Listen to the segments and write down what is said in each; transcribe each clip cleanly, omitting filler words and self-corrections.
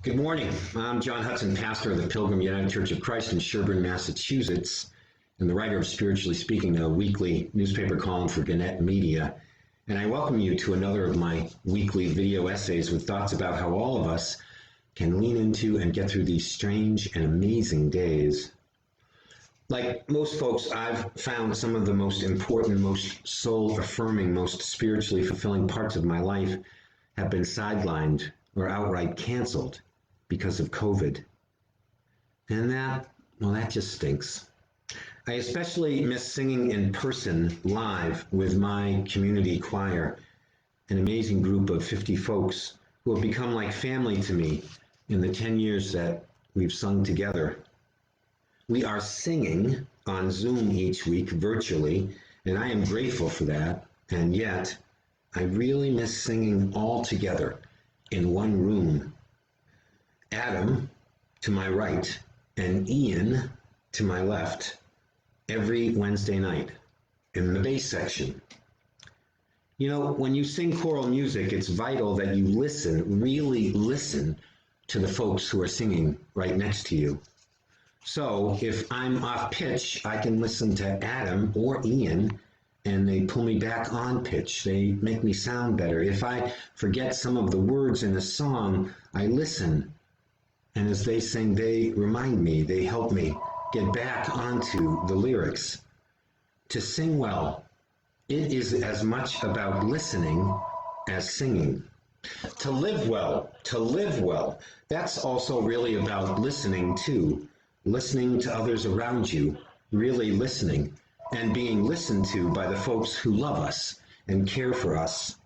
Good morning. I'm John Hudson, pastor of the Pilgrim United Church of Christ in Sherborn, Massachusetts, and the writer of Spiritually Speaking, a weekly newspaper column for Gannett Media. And I welcome you to another of my weekly video essays with thoughts about how all of us can lean into and get through these strange and amazing days. Like most folks, I've found some of the most important, most soul-affirming, most spiritually fulfilling parts of my life have been sidelined or outright canceled because of COVID. And that just stinks. I especially miss singing in person live with my community choir, an amazing group of 50 folks who have become like family to me in the 10 years that we've sung together. We are singing on Zoom each week virtually, and I am grateful for that. And yet, I really miss singing all together in one room. Adam to my right and Ian to my left every Wednesday night in the bass section. You know, when you sing choral music, it's vital that you listen, really listen to the folks who are singing right next to you. So if I'm off pitch, I can listen to Adam or Ian and they pull me back on pitch. They make me sound better. If I forget some of the words in a song, I listen. And as they sing, they remind me, they help me get back onto the lyrics. To sing well, it is as much about listening as singing. To live well, that's also really about listening too. Listening to others around you, really listening, and being listened to by the folks who love us and care for us.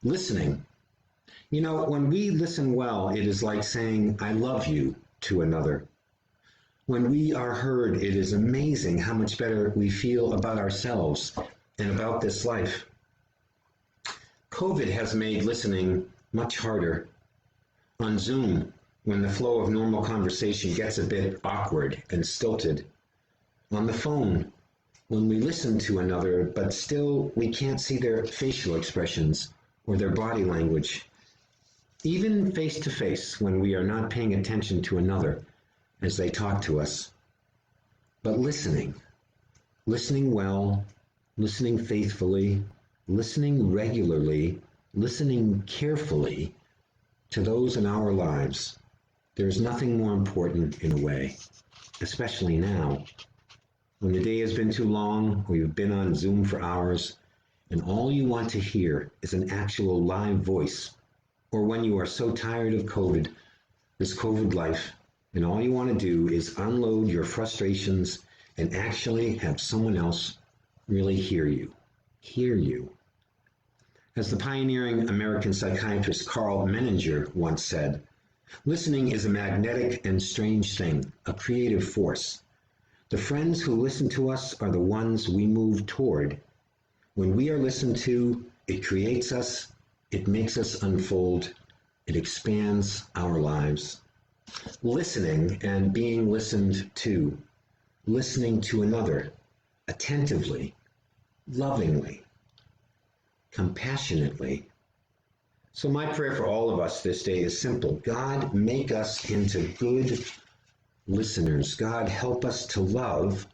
Listening. You know, when we listen well, it is like saying, I love you to another. When we are heard, it is amazing how much better we feel about ourselves and about this life. COVID has made listening much harder. On Zoom, when the flow of normal conversation gets a bit awkward and stilted. On the phone, when we listen to another, but still we can't see their facial expressions or their body language. Even face-to-face, when we are not paying attention to another as they talk to us. But listening well, listening faithfully, listening regularly, listening carefully to those in our lives. There's nothing more important in a way, especially now. When the day has been too long, or you've been on Zoom for hours, and all you want to hear is an actual live voice, or when you are so tired of COVID, this COVID life, and all you want to do is unload your frustrations and actually have someone else really hear you. As the pioneering American psychiatrist Carl Menninger once said, listening is a magnetic and strange thing, a creative force. The friends who listen to us are the ones we move toward. When we are listened to, it creates us, it makes us unfold, it expands our lives. Listening and being listened to, listening to another, attentively, lovingly, compassionately. So my prayer for all of us this day is simple. God, make us into good listeners. God, help us to love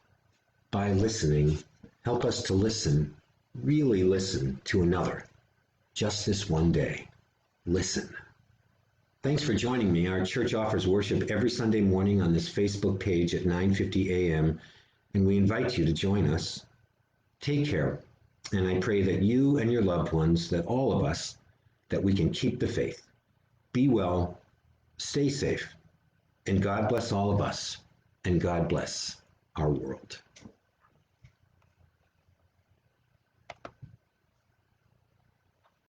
by listening. Help us to listen, really listen to another. Just this one day. Listen. Thanks for joining me. Our church offers worship every Sunday morning on this Facebook page at 9:50 a.m., and we invite you to join us. Take care, and I pray that you and your loved ones, that all of us, that we can keep the faith. Be well, stay safe, and God bless all of us, and God bless our world.